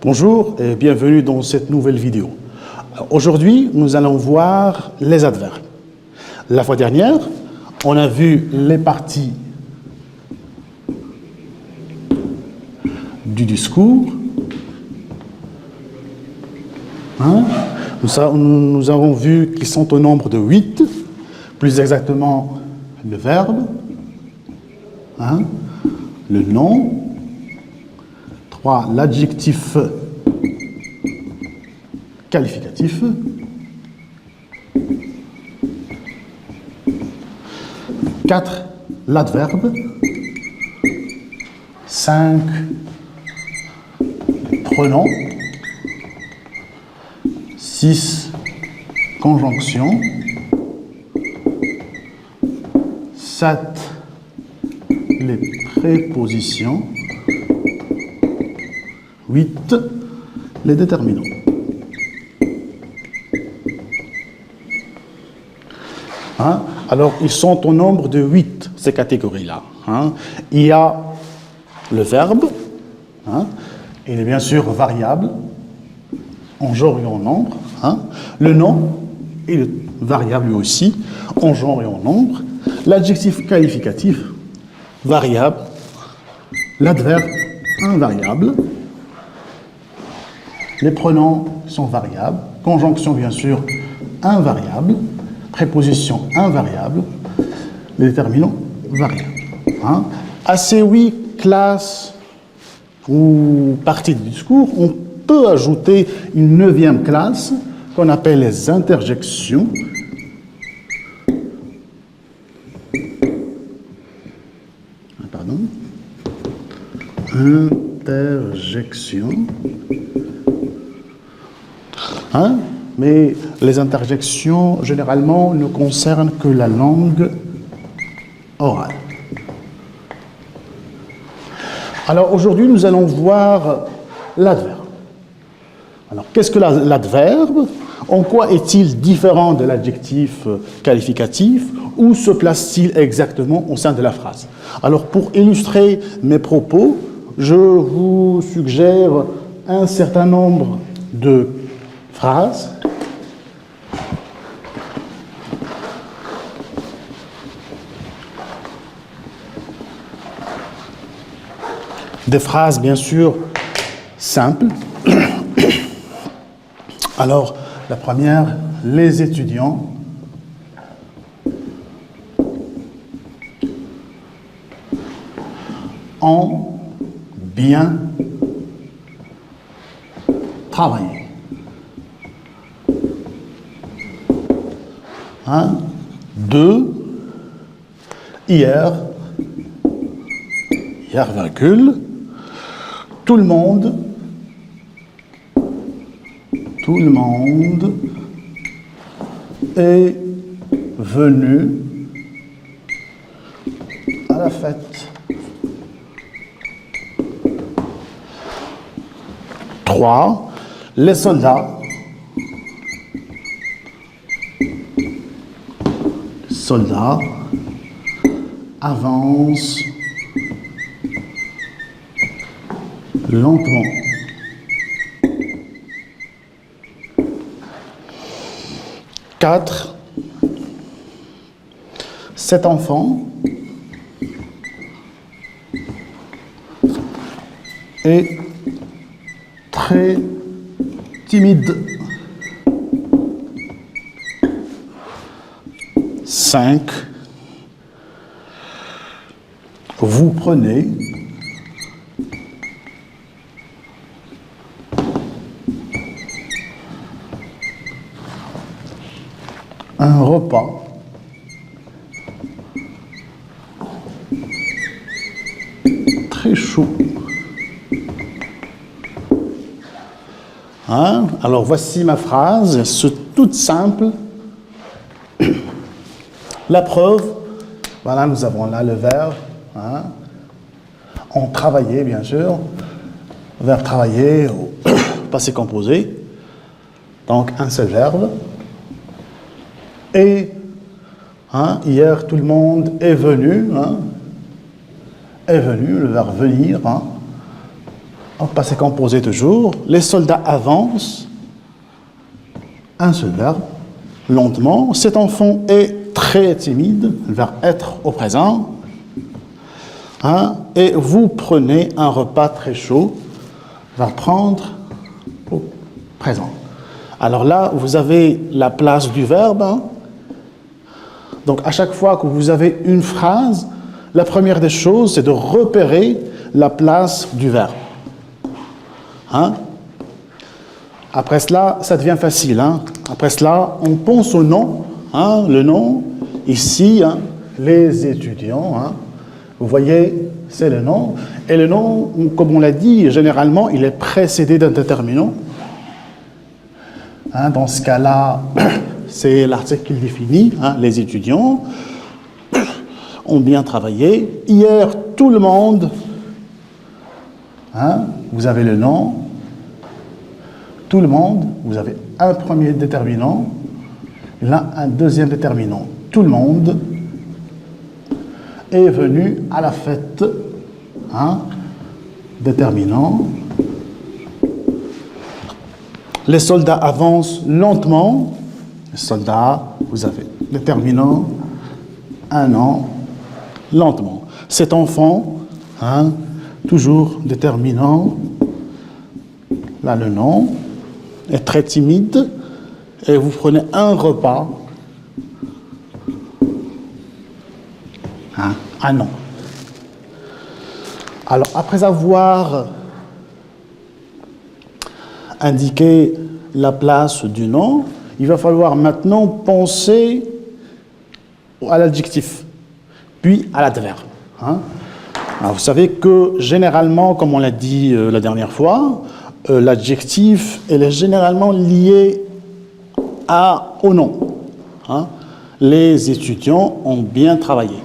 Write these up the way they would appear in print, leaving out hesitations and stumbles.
Bonjour et bienvenue dans cette nouvelle vidéo. Aujourd'hui, nous allons voir les adverbes. La fois dernière, on a vu les parties du discours. Nous avons vu qu'ils sont au nombre de 8, plus exactement le verbe, le nom, 3, l'adjectif qualificatif, 4, l'adverbe, 5, les pronoms, 6, conjonction, 7, les prépositions, 8, les déterminants. Alors, ils sont au nombre de 8, ces catégories-là. Il y a le verbe, il est bien sûr variable, en genre et en nombre. Le nom, il est variable lui aussi, en genre et en nombre. L'adjectif qualificatif, variable. L'adverbe, invariable. Les pronoms sont variables. Conjonction, bien sûr, invariable. Préposition invariable. Les déterminants variables. À ces 8 classes ou parties du discours, on peut ajouter une 9e classe qu'on appelle les interjections. Interjections. Mais les interjections, généralement, ne concernent que la langue orale. Alors, aujourd'hui, nous allons voir l'adverbe. Alors, qu'est-ce que l'adverbe? En quoi est-il différent de l'adjectif qualificatif? Où se place-t-il exactement au sein de la phrase? Alors, pour illustrer mes propos, je vous suggère un certain nombre de phrases. Des phrases, bien sûr, simples. Alors, la première, les étudiants ont bien travaillé. 2, hier, virgule, tout le monde est venu à la fête. 3, les soldats avancent lentement. 4, cet enfant est très timide. 5, vous prenez un repas très chaud. Alors voici ma phrase, c'est toute simple. La preuve, voilà, nous avons là le verbe. On travaillait, bien sûr. Verbe travailler au passé composé. Donc un seul verbe. Et hier, tout le monde est venu. Est venu, le verbe venir. en passé composé toujours, les soldats avancent, un seul verbe, lentement. Cet enfant est très timide, le verbe être au présent. Hein, et vous prenez un repas très chaud, va prendre au présent. Alors là, vous avez la place du verbe. Hein. Donc à chaque fois que vous avez une phrase, la première des choses, c'est de repérer la place du verbe. Hein? Après cela, ça devient facile. Hein? Après cela, on pense au nom. Hein? Le nom, ici, hein, les étudiants. Hein? Vous voyez, c'est le nom. Et le nom, comme on l'a dit, généralement, il est précédé d'un déterminant. Hein? Dans ce cas-là, c'est l'article qui le définit. Hein? Les étudiants ont bien travaillé. Hier, tout le monde, hein? Vous avez le nom. Tout le monde, vous avez un premier déterminant, là un deuxième déterminant. Tout le monde est venu à la fête. Hein? Déterminant. Les soldats avancent lentement. Les soldats, vous avez déterminant, un an, lentement. Cet enfant, hein, toujours déterminant, là le nom, est très timide, et vous prenez un repas, hein, un nom. Alors, après avoir indiqué la place du nom, il va falloir maintenant penser à l'adjectif, puis à l'adverbe. Hein. Alors, vous savez que généralement, comme on l'a dit la dernière fois, l'adjectif est généralement lié au nom. Hein. Les étudiants ont bien travaillé.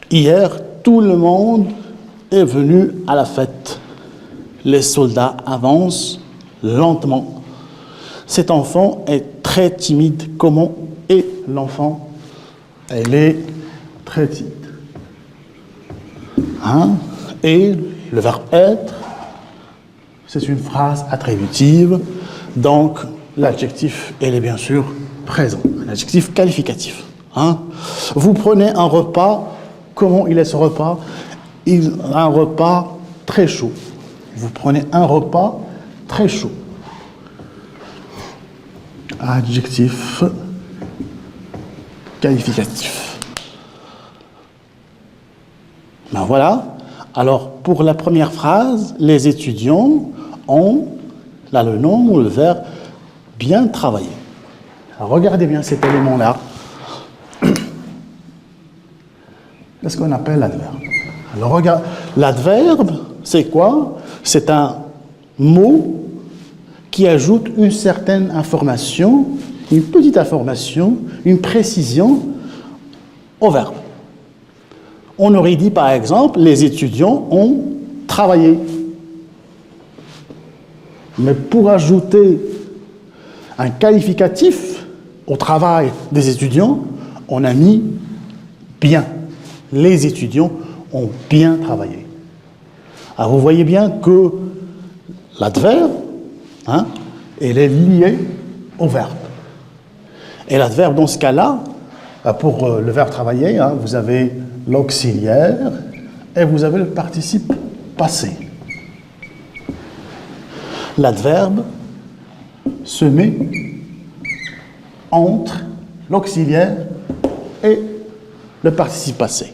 Hier, tout le monde est venu à la fête. Les soldats avancent lentement. Cet enfant est très timide. Comment est l'enfant? Elle est très timide. Hein? Et le verbe être, c'est une phrase attributive, donc l'adjectif, elle est bien sûr présent, un adjectif qualificatif. Hein? Vous prenez un repas, comment il est ce repas? Un repas très chaud. Vous prenez un repas très chaud. Adjectif qualificatif. Ben voilà. Alors, pour la première phrase, les étudiants ont, là le nom ou le verbe, bien travaillé. Alors, regardez bien cet élément-là. Qu'est-ce qu'on appelle l'adverbe? Alors, regarde, l'adverbe, c'est quoi? C'est un mot qui ajoute une certaine information, une petite information, une précision au verbe. On aurait dit, par exemple, les étudiants ont travaillé. Mais pour ajouter un qualificatif au travail des étudiants, on a mis bien. Les étudiants ont bien travaillé. Alors vous voyez bien que l'adverbe, hein, elle est liée au verbe. Et l'adverbe, dans ce cas-là, pour le verbe travailler, hein, vous avez l'auxiliaire et vous avez le participe passé. L'adverbe se met entre l'auxiliaire et le participe passé.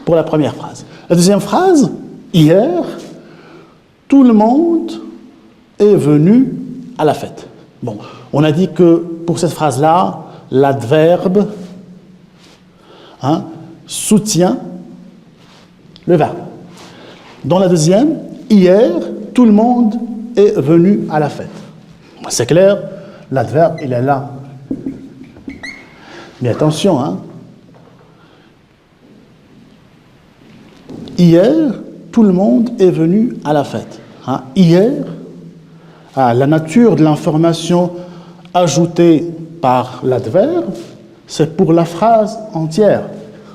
Pour la première phrase. La deuxième phrase, hier, tout le monde est venu à la fête. Bon, on a dit que pour cette phrase-là, l'adverbe, hein, soutient le verbe. Dans la deuxième, hier, tout le monde est venu à la fête. C'est clair, l'adverbe, il est là. Mais attention, hein. Hier, tout le monde est venu à la fête. Hein. Hier, la nature de l'information ajoutée par l'adverbe, c'est pour la phrase entière.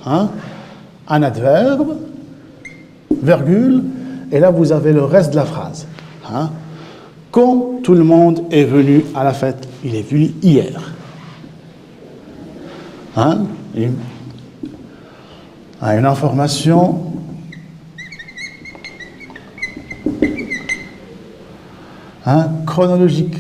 Hein. Un adverbe, virgule, Et là, vous avez le reste de la phrase. Hein. Quand tout le monde est venu à la fête, il est venu hier. Hein? Une information chronologique.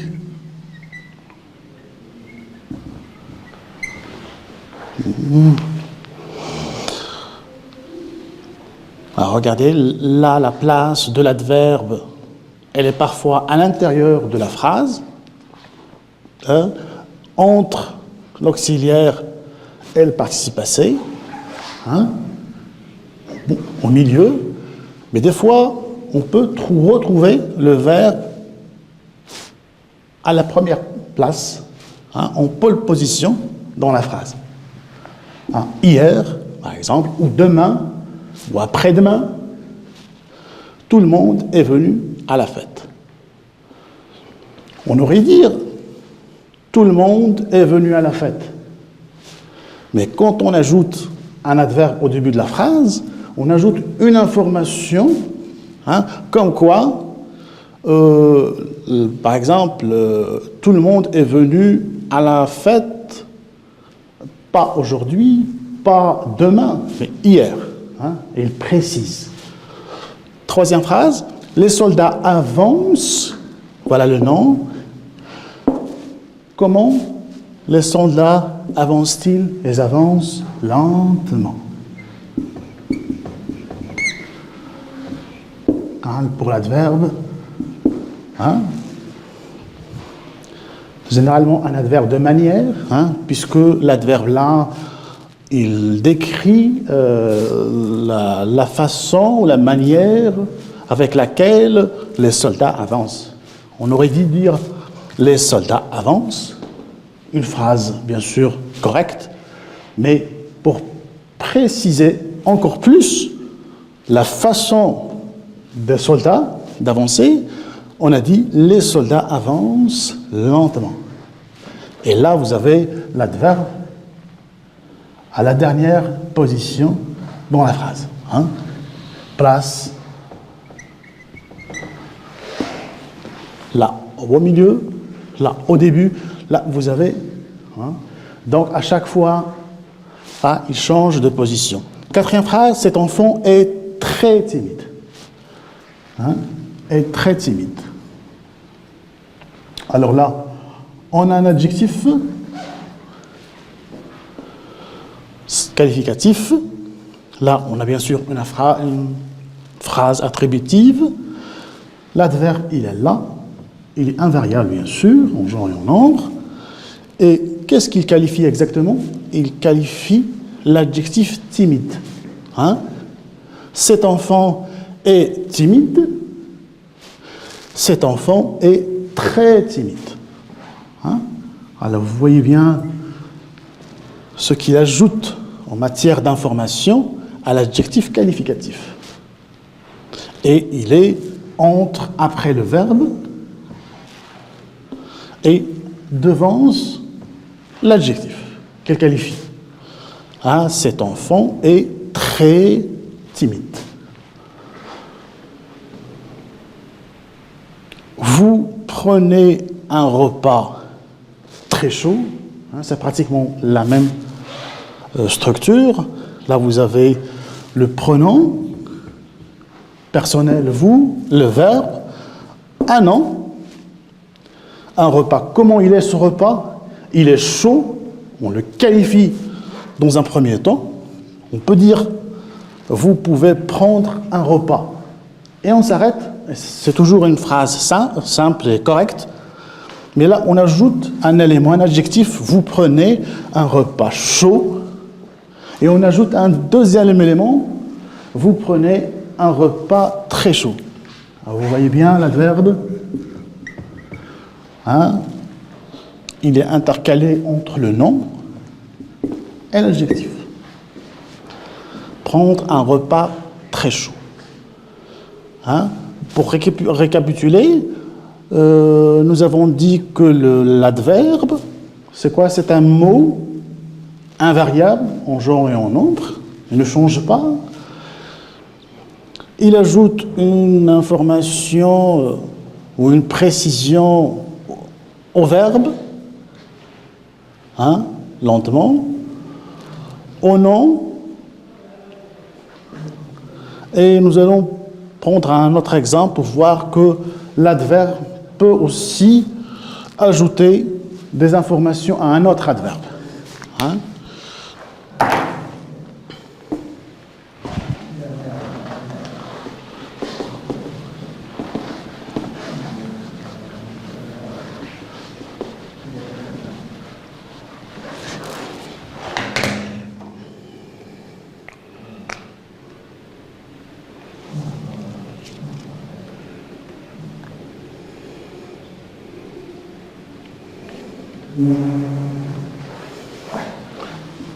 Alors regardez, là, la place de l'adverbe, elle est parfois à l'intérieur de la phrase, entre l'auxiliaire et le participe passé, au milieu, mais des fois, on peut retrouver le verbe à la première place, en pole position dans la phrase. Hier, par exemple, ou demain, ou après-demain, tout le monde est venu à la fête. On aurait dit tout le monde est venu à la fête. Mais quand on ajoute un adverbe au début de la phrase, on ajoute une information, comme quoi, par exemple, tout le monde est venu à la fête, pas aujourd'hui, pas demain, mais hier. Et il précise. Troisième phrase, les soldats avancent, voilà le nom. Comment les soldats avancent-ils? Ils avancent lentement. Pour l'adverbe, généralement un adverbe de manière, puisque l'adverbe là, il décrit la façon ou la manière avec laquelle les soldats avancent. On aurait dû dire les soldats avancent, une phrase bien sûr correcte, mais pour préciser encore plus la façon des soldats d'avancer, on a dit les soldats avancent lentement. Et là, vous avez l'adverbe à la dernière position dans la phrase. Place. Là, au milieu, là, au début, là, vous avez. Donc, à chaque fois, il change de position. Quatrième phrase, cet enfant est très timide. Est très timide. Alors là, on a un adjectif qualificatif. Là, on a bien sûr une phrase attributive. L'adverbe, il est là. Il est invariable, bien sûr, en genre et en nombre. Et qu'est-ce qu'il qualifie exactement? Il qualifie l'adjectif timide. Cet enfant est timide. Cet enfant est très timide. Alors, vous voyez bien ce qu'il ajoute en matière d'information à l'adjectif qualificatif. Et il est après le verbe et devance l'adjectif qu'elle qualifie. Cet enfant est très timide. Vous prenez un repas très chaud, c'est pratiquement la même structure. Là, vous avez le pronom personnel, vous, le verbe, un an. Un repas. Comment il est ce repas? Il est chaud. On le qualifie dans un premier temps. On peut dire, vous pouvez prendre un repas. Et on s'arrête. C'est toujours une phrase simple et correcte. Mais là, on ajoute un élément, un adjectif. Vous prenez un repas chaud. Et on ajoute un deuxième élément. Vous prenez un repas très chaud. Alors, vous voyez bien l'adverbe. Il est intercalé entre le nom et l'adjectif. Prendre un repas très chaud. Pour récapituler, nous avons dit que l'adverbe, c'est quoi? C'est un mot invariable en genre et en nombre. Il ne change pas. il ajoute une information ou une précision au verbe, hein, lentement, au nom, et nous allons prendre un autre exemple pour voir que l'adverbe peut aussi ajouter des informations à un autre adverbe. Hein?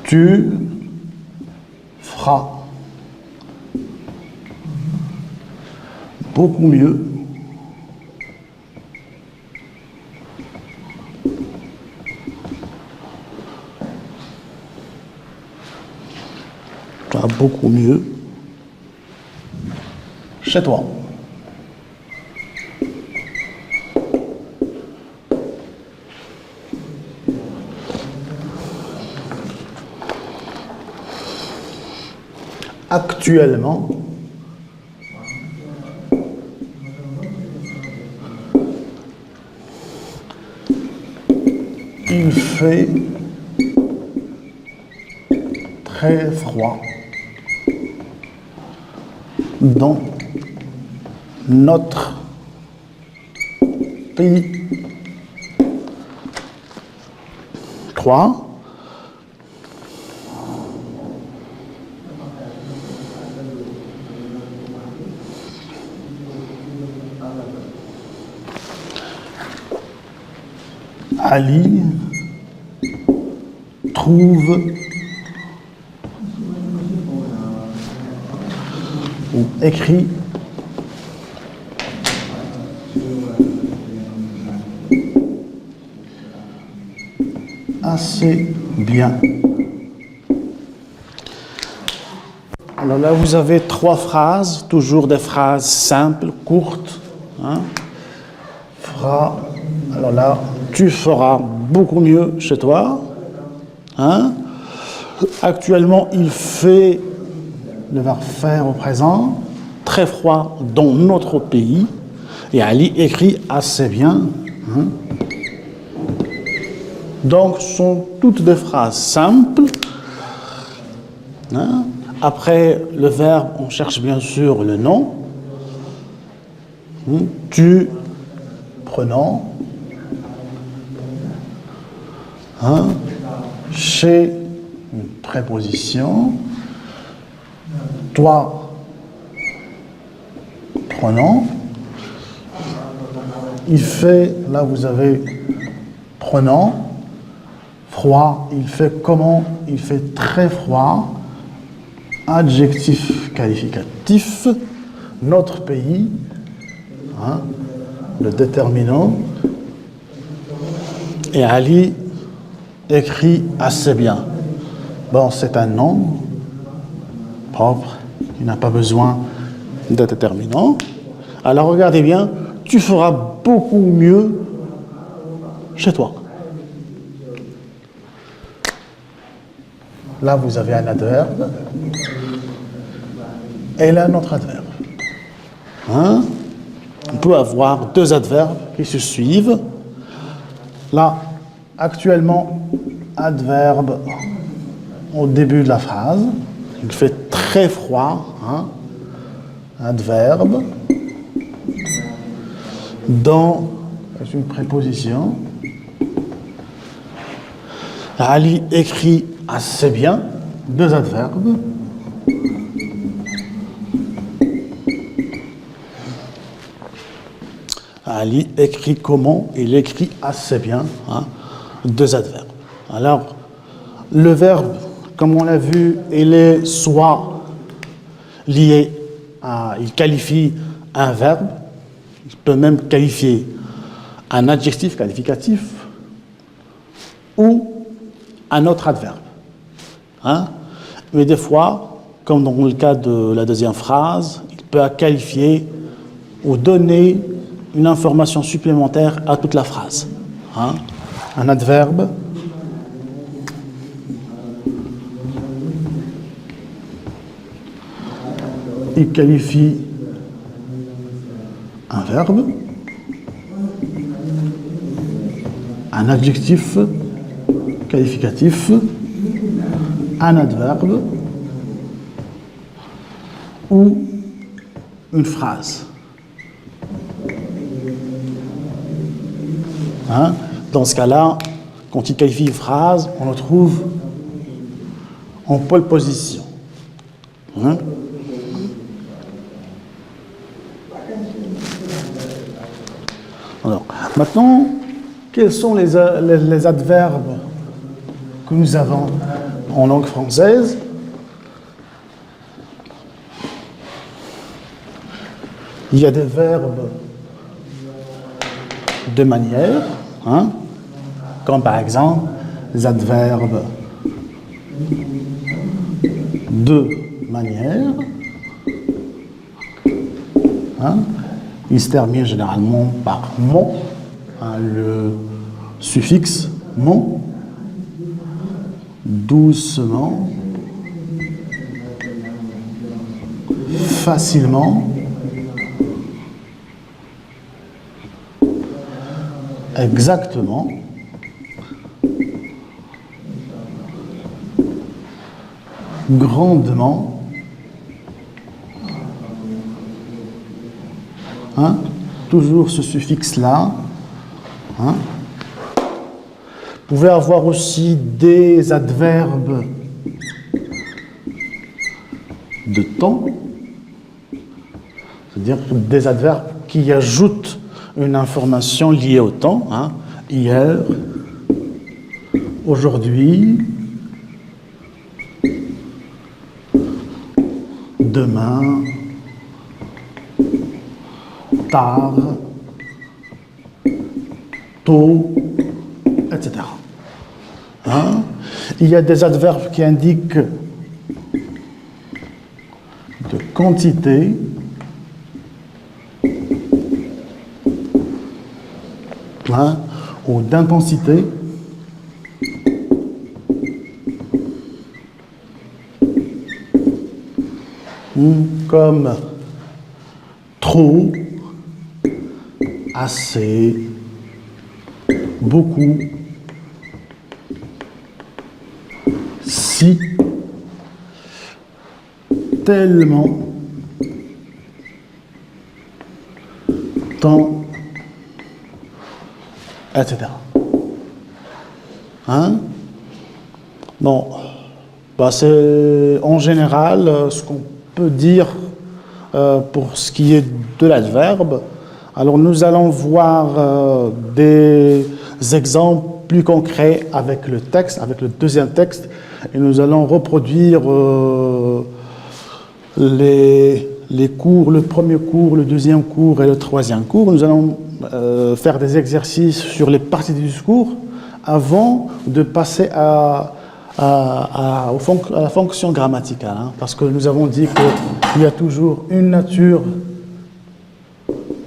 Tu feras beaucoup mieux chez toi. Actuellement, il fait très froid dans notre pays. 3. Ali trouve ou écrit assez bien. Alors là, vous avez 3 phrases, toujours des phrases simples, courtes. Hein. Alors là, tu feras beaucoup mieux chez toi. Hein. Actuellement, il fait, le verbe faire au présent, très froid dans notre pays. Et Ali écrit assez bien. Hein. Donc, ce sont toutes des phrases simples. Hein. Après le verbe, on cherche bien sûr le nom. Tu, prenant. Hein. Chez, une préposition. Toi, prenant. Il fait, là vous avez prenant. Froid, il fait comment? Il fait très froid. Adjectif qualificatif. Notre pays. Hein, le déterminant. Et Ali écrit assez bien. Bon, c'est un nom propre. Il n'a pas besoin de déterminant. Alors regardez bien. Tu feras beaucoup mieux chez toi. Là, vous avez un adverbe et là, un autre adverbe. Hein? On peut avoir 2 adverbes qui se suivent. Là, actuellement, adverbe au début de la phrase. Il fait très froid. Hein? Adverbe. Dans une préposition. Ali écrit assez bien. 2 adverbes. Ali écrit comment? Il écrit assez bien. Hein, 2 adverbes. Alors, le verbe, comme on l'a vu, il est soit lié à... Il qualifie un verbe. Il peut même qualifier un adjectif qualificatif ou un autre adverbe. Hein? Mais des fois, comme dans le cas de la deuxième phrase, il peut qualifier ou donner une information supplémentaire à toute la phrase. Hein? Un adverbe il qualifie un verbe, un adjectif qualificatif, un adverbe ou une phrase. Hein? Dans ce cas-là, quand il qualifie une phrase, on le trouve en pole position. Hein? Alors, maintenant, quels sont les adverbes que nous avons en langue française? Il y a des verbes de manière, hein, comme par exemple les adverbes de manière. Hein, ils se terminent généralement par mon, hein, le suffixe mon, doucement, facilement, exactement, grandement, hein, toujours ce suffixe-là. Hein. Vous pouvez avoir aussi des adverbes de temps, c'est-à-dire des adverbes qui ajoutent une information liée au temps. Hein. Hier, aujourd'hui, demain, tard, tôt, etc. Hein? Il y a des adverbes qui indiquent de quantité, hein, ou d'intensité, comme trop, assez, beaucoup, si, tellement, tant, etc. Hein? Bon, bah c'est en général ce qu'on peut dire pour ce qui est de l'adverbe. Alors nous allons voir des exemples plus concrets avec le texte, avec le deuxième texte, et nous allons reproduire les cours, le premier cours, le deuxième cours et le troisième cours. Nous allons faire des exercices sur les parties du discours avant de passer à la fonction grammaticale, hein, parce que nous avons dit qu'il y a toujours une nature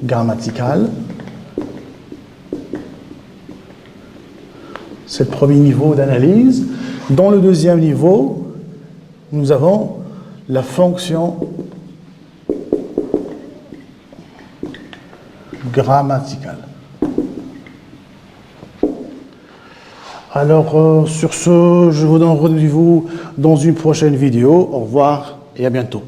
grammaticale. C'est le premier niveau d'analyse. Dans le deuxième niveau, nous avons la fonction grammaticale. Alors, sur ce, je vous donne rendez-vous dans une prochaine vidéo. Au revoir et à bientôt.